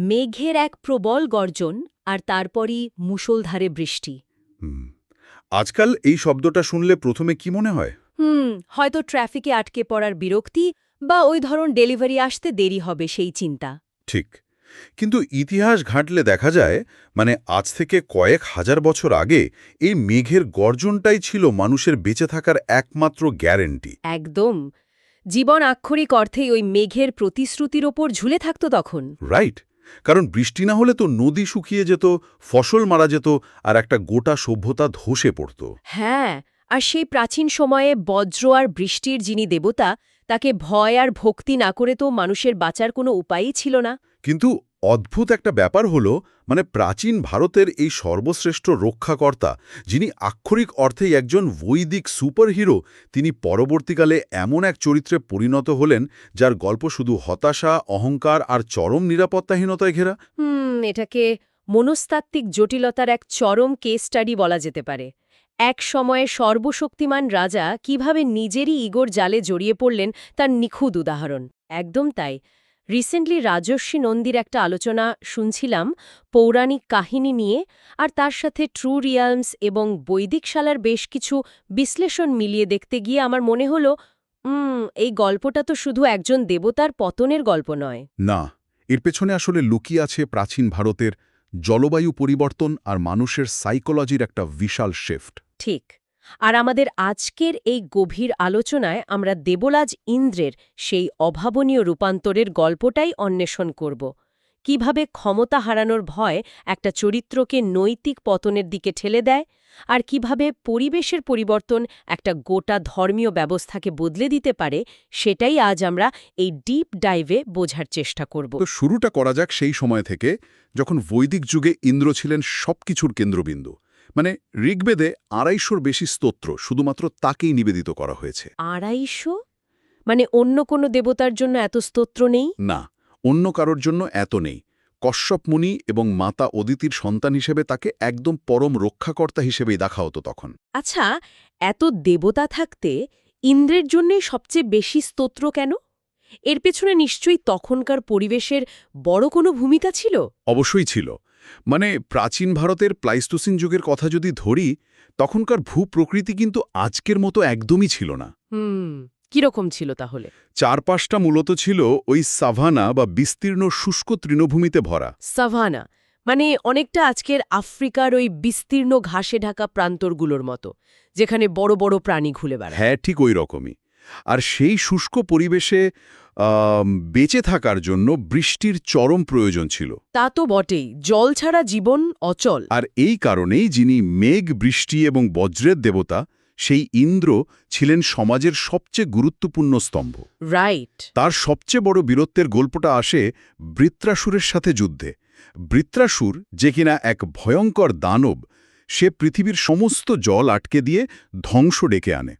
মেঘের এক প্রবল গর্জন আর তারপরই মুষলধারে বৃষ্টি। হুম। আজকাল এই শব্দটা শুনলে প্রথমে কি মনে হয়? হয়তো ট্রাফিকে আটকে পড়ার বিরক্তি বা ওই ধরন ডেলিভারি আসতে দেরি হবে সেই চিন্তা। ঠিক। কিন্তু ইতিহাস ঘাঁটলে দেখা যায় আজ থেকে কয়েক হাজার বছর আগে এই মেঘের গর্জনটাই ছিল মানুষের বেঁচে থাকার একমাত্র গ্যারেন্টি। একদম। জীবন আক্ষরিক অর্থেই ওই মেঘের প্রতিশ্রুতির ওপর ঝুলে থাকত তখন। রাইট। কারণ বৃষ্টি না হলে তো নদী শুকিয়ে যেত, ফসল মারা যেত, আর একটা গোটা সভ্যতা ধসে পড়ত। হ্যাঁ, আর সেই প্রাচীন সময়ে বজ্র আর বৃষ্টির যিনি দেবতা, তাকে ভয় আর ভক্তি না করে তো মানুষের বাঁচার কোনো উপায়ই ছিল না। কিন্তু অদ্ভুত একটা ব্যাপার হলো প্রাচীন ভারতের এই সর্বশ্রেষ্ঠ রক্ষাকর্তা, যিনি আক্ষরিক অর্থেই একজন বৈদিক সুপারহিরো, তিনি পরবর্তীকালে এমন এক চরিত্রে পরিণত হলেন যার গল্প শুধু হতাশা, অহংকার আর চরম নিরাপত্তাহীনতায় ঘেরা। এটাকে মনস্তাত্ত্বিক জটিলতার এক চরম কেস স্টাডি বলা যেতে পারে। এক সময়ে সর্বশক্তিমান রাজা কিভাবে নিজেরই ইগোর জালে জড়িয়ে পড়লেন তার নিখুঁত উদাহরণ। একদম তাই। রিসেন্টলি রাজর্ষি নন্দীর একটা আলোচনা শুনছিলাম পৌরাণিক কাহিনী নিয়ে, আর তার সাথে ট্রু রিয়ালমস এবং বৈদিক শালার বেশ কিছু বিশ্লেষণ মিলিয়ে দেখতে গিয়ে আমার মনে হলো এই গল্পটা তো শুধু একজন দেবতার পতনের গল্প নয়। না, এর পেছনে আসলে লুকিয়ে আছে প্রাচীন ভারতের জলবায়ু পরিবর্তন আর মানুষের সাইকোলজির একটা বিশাল শিফট। ঠিক। আর আমাদের আজকের এই গভীর আলোচনায় আমরা দেবরাজ ইন্দ্রের সেই অভাবনীয় রূপান্তরের গল্পটাই অন্বেষণ করব। কিভাবে ক্ষমতা হারানোর ভয় একটা চরিত্রকে নৈতিক পতনের দিকে ঠেলে দেয়, আর কিভাবে পরিবেশের পরিবর্তন একটা গোটা ধর্মীয় ব্যবস্থাকে বদলে দিতে পারে, সেটাই আজ আমরা এই ডিপ ডাইভে বোঝার চেষ্টা করব। তো শুরুটা করা যাক সেই সময় থেকে, যখন বৈদিক যুগে ইন্দ্র ছিলেন সবকিছুর কেন্দ্রবিন্দু। ঋগ্বেদে ২৫০র বেশি স্তোত্র শুধুমাত্র তাকেই নিবেদিত করা হয়েছে। ২৫০? অন্য কোনো দেবতার জন্য এত স্তোত্র নেই? না, অন্য কারোর জন্য এত নেই। কশ্যপ মুনি এবং মাতা অদিতির সন্তান হিসেবে তাকে একদম পরম রক্ষাকর্তা হিসেবেই দেখা হতো তখন। আচ্ছা, এত দেবতা থাকতে ইন্দ্রের জন্যই সবচেয়ে বেশি স্তোত্র কেন? এর পেছনে নিশ্চয়ই তখনকার পরিবেশের বড় কোনো ভূমিকা ছিল। অবশ্যই ছিল। প্রাচীন ভারতের প্লাইস্টোসিন যুগের কথা যদি ধরি, তখনকার ভূপ্রকৃতি কিন্তু আজকের মতো একদমই ছিল না। কিরকম ছিল তাহলে? চারপাশটা মূলত ছিল ওই সাভানা বা বিস্তীর্ণ শুষ্ক তৃণভূমিতে ভরা। সাভানা অনেকটা আজকের আফ্রিকার ওই বিস্তীর্ণ ঘাসে ঢাকা প্রান্তরগুলোর মতো, যেখানে বড় বড় প্রাণী ঘুরে বেড়ায়। হ্যাঁ, ঠিক ওই রকমই। আর সেই শুষ্ক পরিবেশে বেঁচে থাকার জন্য বৃষ্টির চরম প্রয়োজন ছিল। তা তো বটেই, জল ছাড়া জীবন অচল। আর এই কারণেই যিনি মেঘ, বৃষ্টি এবং বজ্রের দেবতা, সেই ইন্দ্র ছিলেন সমাজের সবচেয়ে গুরুত্বপূর্ণ স্তম্ভ। রাইট। তার সবচেয়ে বড় বীরত্বের গল্পটা আসে বৃত্রাসুরের সাথে যুদ্ধে। বৃত্রাসুর, যে কিনা এক ভয়ঙ্কর দানব, সে পৃথিবীর সমস্ত জল আটকে দিয়ে ধ্বংস ডেকে আনে।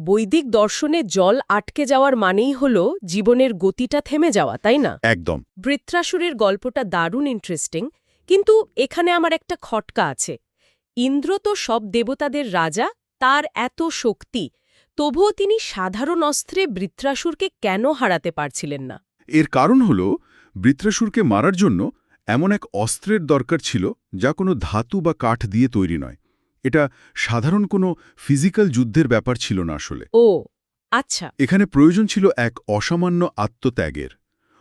বৈদিক দর্শনে জল আটকে যাওয়ার মানেই হল জীবনের গতিটা থেমে যাওয়া, তাই না? একদম। বৃত্রাসুরের গল্পটা দারুণ ইন্টারেস্টিং, কিন্তু এখানে আমার একটা খটকা আছে। ইন্দ্র তো সব দেবতাদের রাজা, তার এত শক্তি, তবুও তিনি সাধারণ অস্ত্রে বৃত্রাসুরকে কেন হারাতে পারছিলেন না? এর কারণ হল, বৃত্রাসুরকে মারার জন্য এমন এক অস্ত্রের দরকার ছিল যা কোনো ধাতু বা কাঠ দিয়ে তৈরি নয়। এটা সাধারণ কোনো ফিজিক্যাল যুদ্ধের ব্যাপার ছিল না আসলে। ও আচ্ছা। এখানে প্রয়োজন ছিল এক অসামান্য আত্মত্যাগের।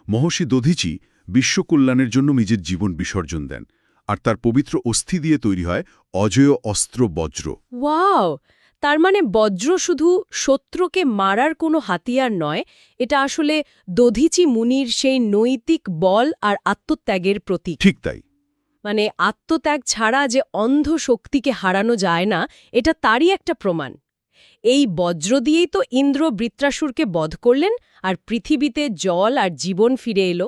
মহর্ষি দধিচি বিশ্বকল্যাণের জন্য নিজের জীবন বিসর্জন দেন, আর তার পবিত্র অস্থি দিয়ে তৈরি হয় অজেয় অস্ত্র বজ্র। ওয়াও! তার বজ্র শুধু শত্রুকে মারার কোনো হাতিয়ার নয়, এটা আসলে দধিচি মুনির সেই নৈতিক বল আর আত্মত্যাগের প্রতীক। ঠিক তাই। আত্মত্যাগ ছাড়া যে অন্ধ শক্তিকে হারানো যায় না, এটা তারই একটা প্রমাণ। এই বজ্র দিয়েই তো ইন্দ্র বৃত্রাসুরকে বধ করলেন, আর পৃথিবীতে জল আর জীবন ফিরে এলো।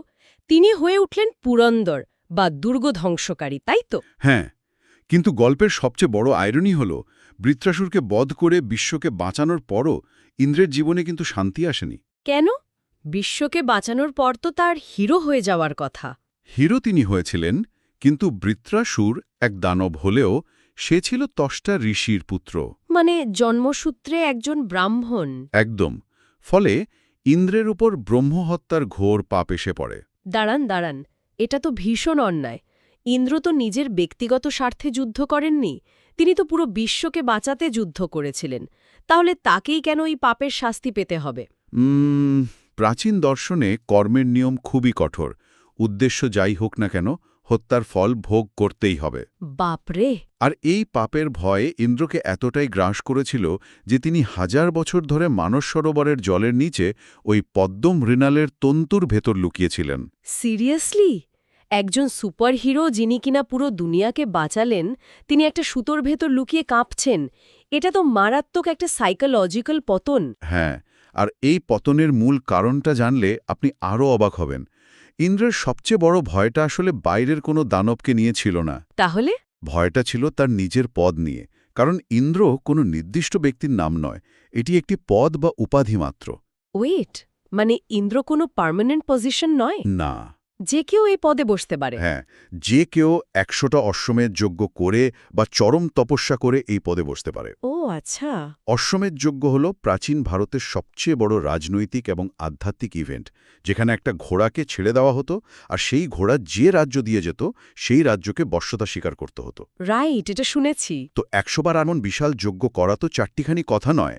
তিনি হয়ে উঠলেন পুরন্দর বা দুর্গ ধ্বংসকারী, তাই তো? হ্যাঁ, কিন্তু গল্পের সবচেয়ে বড় আইরনি হল, বৃত্রাসুরকে বধ করে বিশ্বকে বাঁচানোর পরও ইন্দ্রের জীবনে কিন্তু শান্তি আসেনি। কেন? বিশ্বকে বাঁচানোর পর তো তার হিরো হয়ে যাওয়ার কথা। হিরো তিনি হয়েছিলেন, কিন্তু বৃত্রাসুর এক দানব হলেও সে ছিল ত্বষ্টা ঋষির পুত্র। জন্মসূত্রে একজন ব্রাহ্মণ। একদম। ফলে ইন্দ্রের উপর ব্রহ্মহত্যার ঘোর পাপ এসে পড়ে। দাঁড়ান, এটা তো ভীষণ অন্যায়। ইন্দ্র তো নিজের ব্যক্তিগত স্বার্থে যুদ্ধ করেননি, তিনি তো পুরো বিশ্বকে বাঁচাতে যুদ্ধ করেছিলেন। তাহলে তাকেই কেন এই পাপের শাস্তি পেতে হবে? প্রাচীন দর্শনে কর্মের নিয়ম খুবই কঠোর। উদ্দেশ্য যাই হোক না কেন, হত্যার ফল ভোগ করতেই হবে। বাপরে! আর এই পাপের ভয়ে ইন্দ্রকে এতটাই গ্রাস করেছিল যে তিনি 1000 বছর ধরে মানস সরোবরের জলের নিচে ওই পদ্ম মৃণালের তন্তুর ভেতর লুকিয়েছিলেন। সিরিয়াসলি? একজন সুপারহিরো যিনি কিনা পুরো দুনিয়াকে বাঁচালেন, তিনি একটা সুতোর ভেতর লুকিয়ে কাঁপছেন। এটা তো মারাত্মক একটা সাইকোলজিক্যাল পতন। হ্যাঁ, আর এই পতনের মূল কারণটা জানলে আপনি আরও অবাক হবেন। ইন্দ্রের সবচেয়ে বড় ভয়টা আসলে বাইরের কোনো দানবকে নিয়ে ছিল না। তাহলে? ভয়টা ছিল তার নিজের পদ নিয়ে। কারণ ইন্দ্র কোনো নির্দিষ্ট ব্যক্তির নাম নয়, এটি একটি পদ বা উপাধি মাত্র। ওয়েট, মানে ইন্দ্র কোনো পার্মানেন্ট পজিশন নয়? না। যে কেউ এই পদে বসতে পারে? হ্যাঁ, যে কেউ 100টা অশ্বমেধ যজ্ঞ করে বা চরম তপস্যা করে এই পদে বসতে পারে। ও আচ্ছা। অশ্বমেধ যজ্ঞ হল প্রাচীন ভারতের সবচেয়ে বড় রাজনৈতিক এবং আধ্যাত্মিক ইভেন্ট, যেখানে একটা ঘোড়াকে ছেড়ে দেওয়া হতো, আর সেই ঘোড়া যে রাজ্য দিয়ে যেত সেই রাজ্যকে বশ্যতা স্বীকার করতে হতো। রাইট, এটা শুনেছি। তো 100 বার এমন বিশাল যজ্ঞ করা তো চারটিখানি কথা নয়,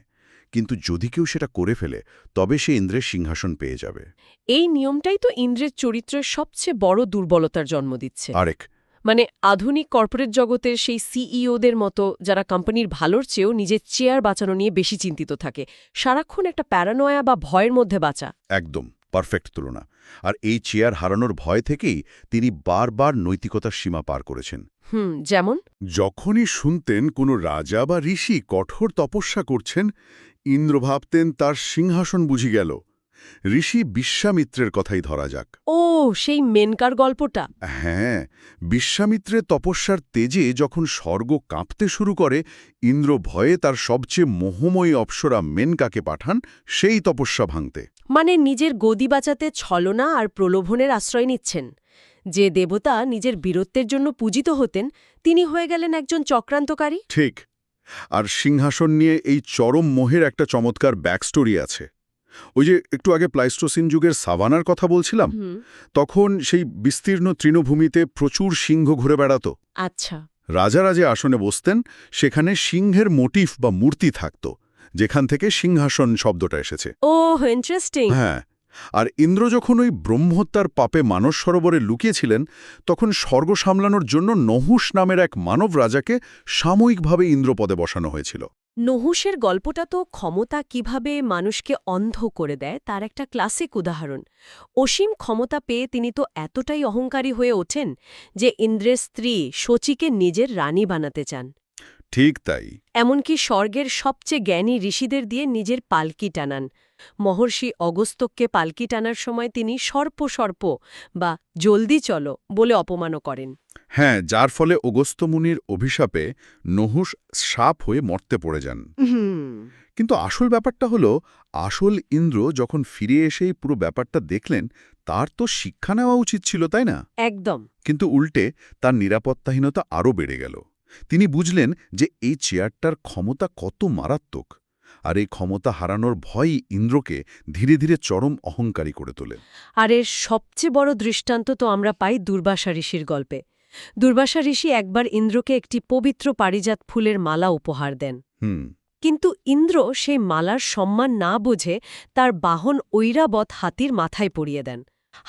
কিন্তু যদি কেউ সেটা করে ফেলে তবে সে ইন্দ্রের সিংহাসন পেয়ে যাবে। এই নিয়মটাই তো ইন্দ্রের চরিত্রের সবচেয়ে বড় দুর্বলতার জন্ম দিচ্ছে। আরেক মানে আধুনিক কর্পোরেট জগতের সেই সিইওদের মতো, যারা কোম্পানির ভালোর চেয়েও নিজের চেয়ার বাঁচানো নিয়ে বেশি চিন্তিত থাকে, সারাক্ষণ একটা প্যারানয়া বা ভয়ের মধ্যে বাঁচা। একদম পারফেক্ট তুলনা। আর এই চেয়ার হারানোর ভয় থেকেই তিনি বারবার নৈতিকতার সীমা পার করেছেন। যেমন? যখনই শুনতেন কোনো রাজা বা ঋষি কঠোর তপস্যা করছেন, ইন্দ্র ভাবতেন তার সিংহাসন বুঝি গেল। ঋষি বিশ্বামিত্রের কথাই ধরা যাক। ও, সেই মেনকার গল্পটা। হ্যাঁ, বিশ্বামিত্রের তপস্যার তেজে যখন স্বর্গ কাঁপতে শুরু করে, ইন্দ্র ভয়ে তার সবচেয়ে মোহময়ী অপ্সরা মেনকাকে পাঠান সেই তপস্যা ভাঙতে। মানে নিজের গদি বাঁচাতে ছলনা আর প্রলোভনের আশ্রয় নিচ্ছেন। যে দেবতা নিজের বীরত্বের জন্য পূজিত হতেন, তিনি হয়ে গেলেন একজন চক্রান্তকারী। ঠিক। আর সিংহাসন নিয়ে এই চরম মোহের একটা চমৎকার ব্যাকস্টোরি আছে। ওই যে একটু আগে প্লাইস্টোসিন যুগের সাভানার কথা বলছিলাম, তখন সেই বিস্তীর্ণ তৃণভূমিতে প্রচুর সিংহ ঘুরে বেড়াত। আচ্ছা। রাজারা যে আসনে বসতেন সেখানে সিংহের মোটিফ বা মূর্তি থাকত, যেখান থেকে সিংহাসন শব্দটা এসেছে। ও, ইন্টারেস্টিং। হ্যাঁ, আর ইন্দ্র যখন ওই ব্রহ্মহত্যার পাপে মানস সরোবরে লুকিয়েছিলেন, তখন স্বর্গ সামলানোর জন্য নহুষ নামের এক মানব রাজাকে সাময়িকভাবে ইন্দ্রপদে বসানো হয়েছিল। নহুষের গল্পটা তো ক্ষমতা কিভাবে মানুষকে অন্ধ করে দেয় তার একটা ক্লাসিক উদাহরণ। অসীম ক্ষমতা পেয়ে তিনি তো এতটাই অহংকারী হয়ে ওঠেন যে ইন্দ্রের স্ত্রী শচীকে নিজের রানী বানাতে চান। ঠিক তাই। এমনকি স্বর্গের সবচেয়ে জ্ঞানী ঋষিদের দিয়ে নিজের পালকি টানান। মহর্ষি অগস্ত্যকে পালকি টানার সময় তিনি সর্প সর্প বা জলদি চলো বলে অপমানও করেন। হ্যাঁ, যার ফলে অগস্ত্য মুনির অভিশাপে নহুষ সাপ হয়ে মর্তে পড়ে যান। কিন্তু আসল ব্যাপারটা হলো, আসল ইন্দ্র যখন ফিরে এসেই পুরো ব্যাপারটা দেখলেন, তার তো শিক্ষা নেওয়া উচিত ছিল, তাই না? একদম। কিন্তু উল্টে তার নিরাপত্তাহীনতা আরও বেড়ে গেল। তিনি বুঝলেন যে এই চেয়ারটার ক্ষমতা কত মারাত্মক, আর এই ক্ষমতা হারানোর ভয়ই ইন্দ্রকে ধীরে ধীরে চরম অহংকারী করে তোলে। আর এর সবচেয়ে বড় দৃষ্টান্ত তো আমরা পাই দুর্বাসা ঋষির গল্পে। দুর্বাসা ঋষি একবার ইন্দ্রকে একটি পবিত্র পারিজাত ফুলের মালা উপহার দেন। কিন্তু ইন্দ্র সেই মালার সম্মান না বুঝে তার বাহন ঐরাবত হাতির মাথায় পরিয়ে দেন।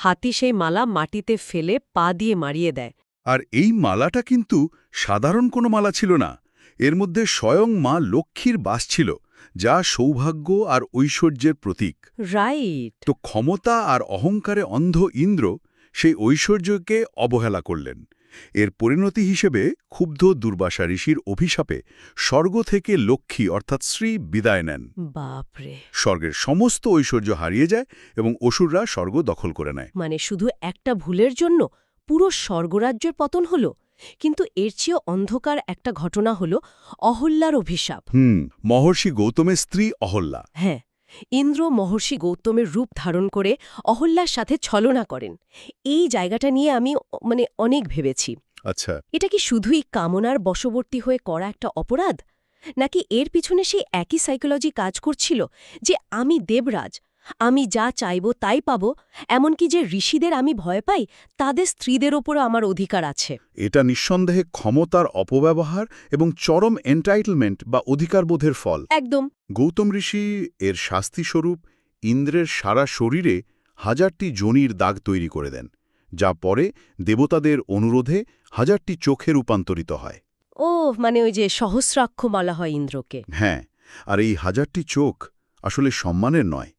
হাতি সেই মালা মাটিতে ফেলে পা দিয়ে মারিয়ে দেয়। আর এই মালাটা কিন্তু সাধারণ কোনো মালা ছিল না, এর মধ্যে স্বয়ং মা লক্ষ্মীর বাস ছিল, যা সৌভাগ্য আর ঐশ্বর্যের প্রতীক। রাইট। তো ক্ষমতা আর অহংকারে অন্ধ ইন্দ্র সেই ঐশ্বর্যকে অবহেলা করলেন। এর পরিণতি হিসেবে ক্ষুব্ধ দুর্বাসা ঋষির অভিশাপে স্বর্গ থেকে লক্ষ্মী অর্থাৎ শ্রী বিদায় নেন। বাপরে! স্বর্গের সমস্ত ঐশ্বর্য হারিয়ে যায় এবং অসুররা স্বর্গ দখল করে নেয়। মানে শুধু একটা ভুলের জন্য পুরো স্বর্গরাজ্যের পতন হল। কিন্তু এর চেয়েও অন্ধকার একটা ঘটনা হল অহল্যার অভিশাপ। মহর্ষি গৌতমের স্ত্রী অহল্যা। হ্যাঁ, ইন্দ্র মহর্ষি গৌতমের রূপ ধারণ করে অহল্যার সাথে ছলনা করেন। এই জায়গাটা নিয়ে আমি অনেক ভেবেছি। আচ্ছা, এটা কি শুধুই কামনার বশবর্তী হয়ে করা একটা অপরাধ, নাকি এর পিছনে সেই একই সাইকোলজি কাজ করছিল যে আমি দেবরাজ, আমি যা চাইব তাই পাব, এমনকি যে ঋষিদের আমি ভয় পাই তাদের স্ত্রীদের ওপরও আমার অধিকার আছে। এটা নিঃসন্দেহে ক্ষমতার অপব্যবহার এবং চরম এন্টাইটলমেন্ট বা অধিকারবোধের ফল। একদম। গৌতম ঋষি এর শাস্তিস্বরূপ ইন্দ্রের সারা শরীরে 1000টি যোনির দাগ তৈরি করে দেন, যা পরে দেবতাদের অনুরোধে 1000টি চোখে রূপান্তরিত হয়। ও, মানে ওই যে সহস্রাক্ষ বলা হয় ইন্দ্রকে। হ্যাঁ, আর এই 1000টি চোখ আসলে সম্মানের নয়,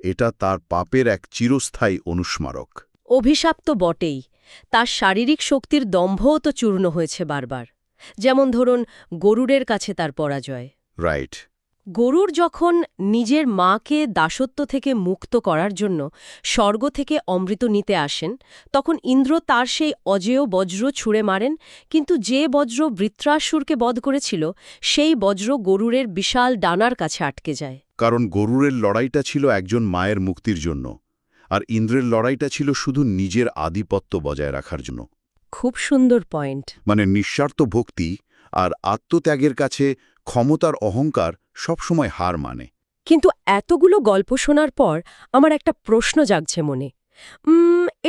এটা তার পাপের এক চিরস্থায়ী অনুস্মারক। অভিশাপ তো বটেই, তার শারীরিক শক্তির দম্ভও তো চূর্ণ হয়েছে বারবার। যেমন ধরুন গরুড়ের কাছে তার পরাজয়। রাইট। গরুড় যখন নিজের মাকে দাসত্ব থেকে মুক্ত করার জন্য স্বর্গ থেকে অমৃত নিতে আসেন, তখন ইন্দ্র তার সেই অজেয় বজ্র ছুঁড়ে মারেন, কিন্তু যে বজ্র বৃত্রাসুরকে বধ করেছিল সেই বজ্র গরুড়ের বিশাল ডানার কাছে আটকে যায়। কারণ গরুরের লড়াইটা ছিল একজন মায়ের মুক্তির জন্য, আর ইন্দ্রের লড়াইটা ছিল শুধু নিজের আধিপত্য বজায় রাখার জন্য। খুব সুন্দর পয়েন্ট। মানে নিঃস্বার্থ ভক্তি আর আত্মত্যাগের কাছে ক্ষমতার অহংকার সবসময় হার মানে। কিন্তু এতগুলো গল্প শোনার পর আমার একটা প্রশ্ন জাগছে মনে।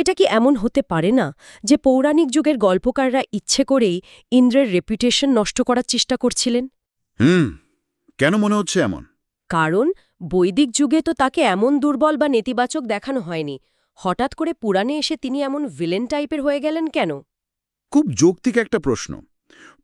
এটা কি এমন হতে পারে না যে পৌরাণিক যুগের গল্পকাররা ইচ্ছে করেই ইন্দ্রের রেপুটেশন নষ্ট করার চেষ্টা করছিলেন? কেন মনে হচ্ছে এমন? কারণ বৈদিক যুগে তো তাকে এমন দুর্বল বা নেতিবাচক দেখানো হয়নি। হঠাৎ করে পুরাণে এসে তিনি এমন ভিলেন টাইপের হয়ে গেলেন কেন? খুব যৌক্তিক একটা প্রশ্ন।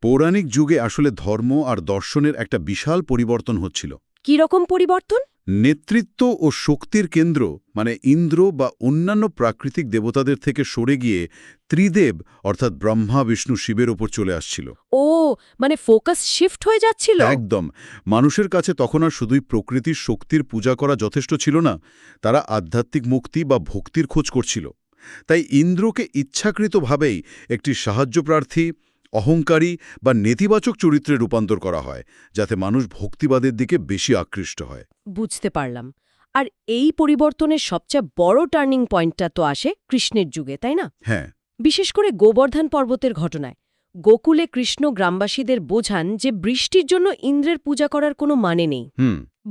পৌরাণিক যুগে আসলে ধর্ম আর দর্শনের একটা বিশাল পরিবর্তন হচ্ছিল। কী রকম পরিবর্তন? নেতৃত্ব ও শক্তির কেন্দ্র মানে ইন্দ্র বা অন্যান্য প্রাকৃতিক দেবতাদের থেকে সরে গিয়ে ত্রিদেব অর্থাৎ ব্রহ্মা বিষ্ণু শিবের ওপর চলে আসছিল। ও, মানে ফোকাস শিফট হয়ে যাচ্ছিল। একদম। মানুষের কাছে তখন আর শুধুই প্রকৃতির শক্তির পূজা করা যথেষ্ট ছিল না, তারা আধ্যাত্মিক মুক্তি বা ভক্তির খোঁজ করছিল। তাই ইন্দ্রকে ইচ্ছাকৃতভাবেই একটি সাহায্যপ্রার্থী, অহংকারী বা নেতিবাচক চরিত্রে রূপান্তর করা হয়, যাতে মানুষ ভক্তিবাদের দিকে বেশি আকৃষ্ট হয়। বুঝতে পারলাম। আর এই পরিবর্তনের সবচেয়ে বড় টার্নিং পয়েন্টটা তো আসে কৃষ্ণের যুগে, তাই না? হ্যাঁ। বিশেষ করে গোবর্ধন পর্বতের ঘটনায় গোকুলে কৃষ্ণ গ্রামবাসীদের বোঝান যে বৃষ্টির জন্য ইন্দ্রের পূজা করার কোনো মানে নেই,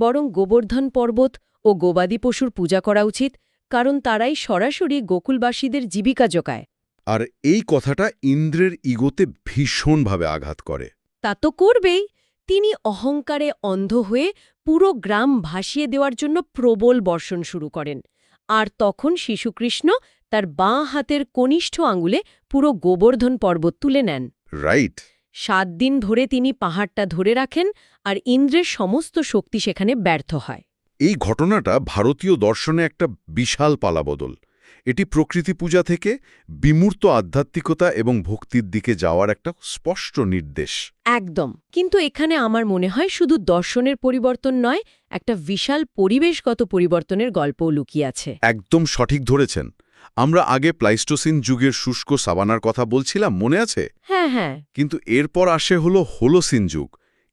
বরং গোবর্ধন পর্বত ও গবাদি পশুর পূজা করা উচিত, কারণ তারাই সরাসরি গোকুলবাসীদের জীবিকা যোগায়। আর এই কথাটা ইন্দ্রের ইগোতে ভীষণভাবে আঘাত করে। তা তো করবেই। তিনি অহংকারে অন্ধ হয়ে পুরো গ্রাম ভাসিয়ে দেওয়ার জন্য প্রবল বর্ষণ শুরু করেন। আর তখন শিশুকৃষ্ণ তার বাঁ হাতের কনিষ্ঠ আঙুলে পুরো গোবর্ধন পর্বত তুলে নেন। রাইট। 7 দিন ধরে তিনি পাহাড়টা ধরে রাখেন, আর ইন্দ্রের সমস্ত শক্তি সেখানে ব্যর্থ হয়। এই ঘটনাটা ভারতীয় দর্শনে একটা বিশাল পালাবদল। এটি প্রকৃতি পূজা থেকে বিমূর্ত আধ্যাত্মিকতা এবং ভক্তির দিকে যাওয়ার একটা স্পষ্ট নির্দেশ। একদম। কিন্তু এখানে আমার মনে হয় শুধু দর্শনের পরিবর্তন নয়, একটা বিশাল পরিবেশগত পরিবর্তনের গল্পও লুকিয়ে আছে। একদম সঠিক ধরেছেন। আমরা আগে প্লাইস্টোসিন যুগের শুষ্ক সাভানার কথা বলছিলাম, মনে আছে? হ্যাঁ হ্যাঁ। কিন্তু এরপর আসে হলো হোলোসিন যুগ।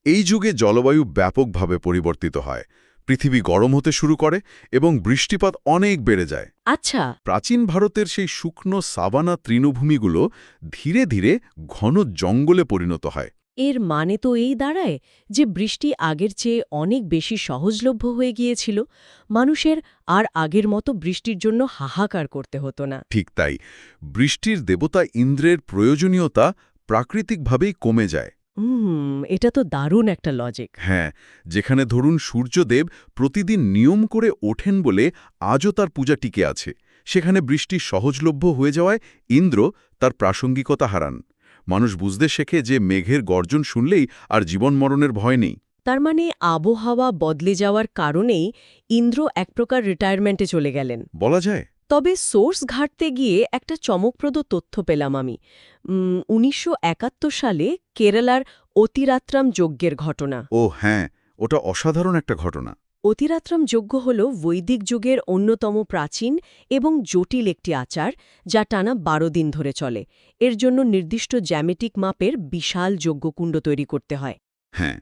এই যুগে জলবায়ু ব্যাপকভাবে পরিবর্তিত হয়, পৃথিবী গরম হতে শুরু করে এবং বৃষ্টিপাত অনেক বেড়ে যায়। আচ্ছা। প্রাচীন ভারতের সেই শুকনো সাভানা তৃণভূমিগুলো ধীরে ধীরে ঘন জঙ্গলে পরিণত হয়। এর মানে তো এই দাঁড়ায় যে বৃষ্টি আগের চেয়ে অনেক বেশি সহজলভ্য হয়ে গিয়েছিল, মানুষের আর আগের মতো বৃষ্টির জন্য হাহাকার করতে হতো না। ঠিক তাই, বৃষ্টির দেবতা ইন্দ্রের প্রয়োজনীয়তা প্রাকৃতিকভাবেই কমে যায়। এটা তো দারুণ একটা লজিক। হ্যাঁ, যেখানে ধরুন সূর্যদেব প্রতিদিন নিয়ম করে ওঠেন বলে আজও তার পূজা টিকে আছে, সেখানে বৃষ্টি সহজলভ্য হয়ে যাওয়ায় ইন্দ্র তার প্রাসঙ্গিকতা হারান। মানুষ বুঝতে শেখে যে মেঘের গর্জন শুনলেই আর জীবন মরণের ভয় নেই। তার মানে আবহাওয়া বদলে যাওয়ার কারণেই ইন্দ্র এক প্রকার রিটায়ারমেন্টে চলে গেলেন বলা যায়। তবে সোর্স ঘাঁটতে গিয়ে একটা চমকপ্রদ তথ্য পেলাম আমি। 1971 সালে কেরালার অতিরাত্রাম যজ্ঞের ঘটনা। ও হ্যাঁ, ওটা অসাধারণ একটা ঘটনা। অতিরাত্রাম যজ্ঞ হল বৈদিক যুগের অন্যতম প্রাচীন এবং জটিল একটি আচার, যা টানা 12 দিন ধরে চলে। এর জন্য নির্দিষ্ট জ্যামিতিক মাপের বিশাল যজ্ঞকুণ্ড তৈরি করতে হয়। হ্যাঁ,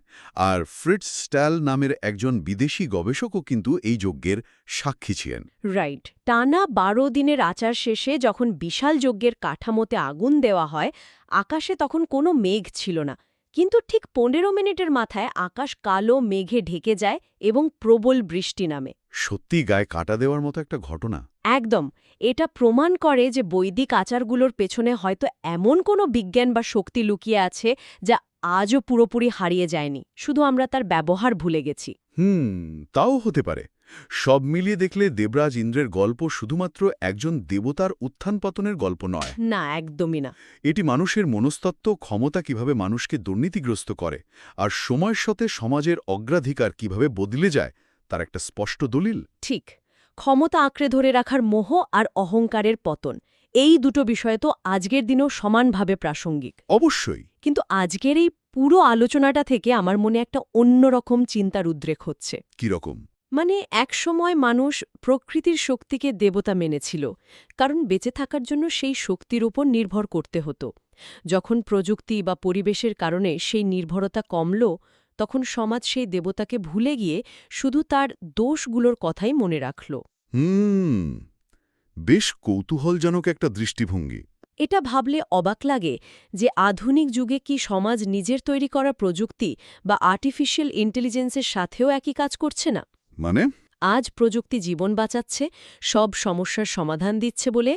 আর ফ্রিটজ স্ট্যাল নামের একজন বিদেশি গবেষকও কিন্তু এই যজ্ঞের সাক্ষী ছিলেন। রাইট। টানা 12 দিনের আচার শেষে যখন বিশাল যজ্ঞের কাঠামোতে আগুন দেওয়া হয়, আকাশে তখন কোনো মেঘ ছিল না, কিন্তু ঠিক 15 মিনিটের মাথায় আকাশ কালো মেঘে ঢেকে যায় এবং প্রবল বৃষ্টি নামে। সত্যি গায়ে কাটা দেওয়ার মতো একটা ঘটনা। একদম। এটা প্রমাণ করে যে বৈদিক আচারগুলোর পেছনে হয়তো এমন কোনো বিজ্ঞান বা শক্তি লুকিয়ে আছে যা আজও পুরোপুরি হারিয়ে যায়নি, শুধু আমরা তার ব্যবহার ভুলে গেছি। তাও হতে পারে। সব মিলিয়ে দেখলে দেবরাজ ইন্দ্রের গল্প শুধুমাত্র একজন দেবতার উত্থান পতনের গল্প নয়। না, একদমই না। এটি মানুষের মনস্তত্ত্ব, ক্ষমতা কিভাবে মানুষকে দুর্নীতিগ্রস্ত করে, আর সময়ের সাথে সমাজের অগ্রাধিকার কিভাবে বদলে যায় তার একটা স্পষ্ট দলিল। ঠিক। ক্ষমতা আঁকড়ে ধরে রাখার মোহ আর অহংকারের পতন, এই দুটো বিষয় তো আজকের দিনেও সমানভাবে প্রাসঙ্গিক। অবশ্যই। কিন্তু আজকের এই পুরো আলোচনাটা থেকে আমার মনে একটা অন্যরকম চিন্তার উদ্রেক হচ্ছে। কিরকম? মানে একসময় মানুষ প্রকৃতির শক্তিকে দেবতা মেনেছিল, কারণ বেঁচে থাকার জন্য সেই শক্তির উপর নির্ভর করতে হতো। যখন প্রযুক্তি বা পরিবেশের কারণে সেই নির্ভরতা কমল, তখন সমাজ সেই দেবতাকে ভুলে গিয়ে শুধু তার দোষগুলোর কথাই মনে রাখল। বেশ কৌতূহলজনক একটা দৃষ্টিভঙ্গি। এটা ভাবলে অবাক লাগে যে আধুনিক যুগে কি সমাজ নিজের তৈরি করা প্রযুক্তি বা আর্টিফিশিয়াল ইন্টেলিজেন্সের সাথেও একই কাজ করছে না। মানে? আজ প্রযুক্তি জীবন বাঁচাচ্ছে, সব সমস্যার সমাধান দিচ্ছে বলে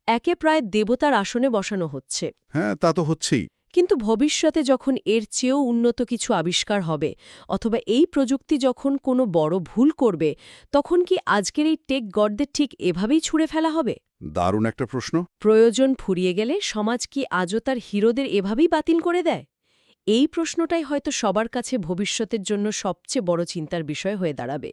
একে প্রায় দেবতার আসনে বসানো হচ্ছে। হ্যাঁ, তা তো হচ্ছেই। কিন্তু ভবিষ্যতে যখন এর চেয়েও উন্নত কিছু আবিষ্কার হবে, অথবা এই প্রযুক্তি যখন কোনো বড় ভুল করবে, তখন কি আজকের এই টেক গডদের ঠিক এভাবেই ছুঁড়ে ফেলা হবে? দারুণ একটা প্রশ্ন। প্রয়োজন ফুরিয়ে গেলে সমাজ কি আজও তার হিরোদের এভাবেই বাতিল করে দেয়? এই প্রশ্নটাই হয়তো সবার কাছে ভবিষ্যতের জন্য সবচেয়ে বড় চিন্তার বিষয় হয়ে দাঁড়াবে।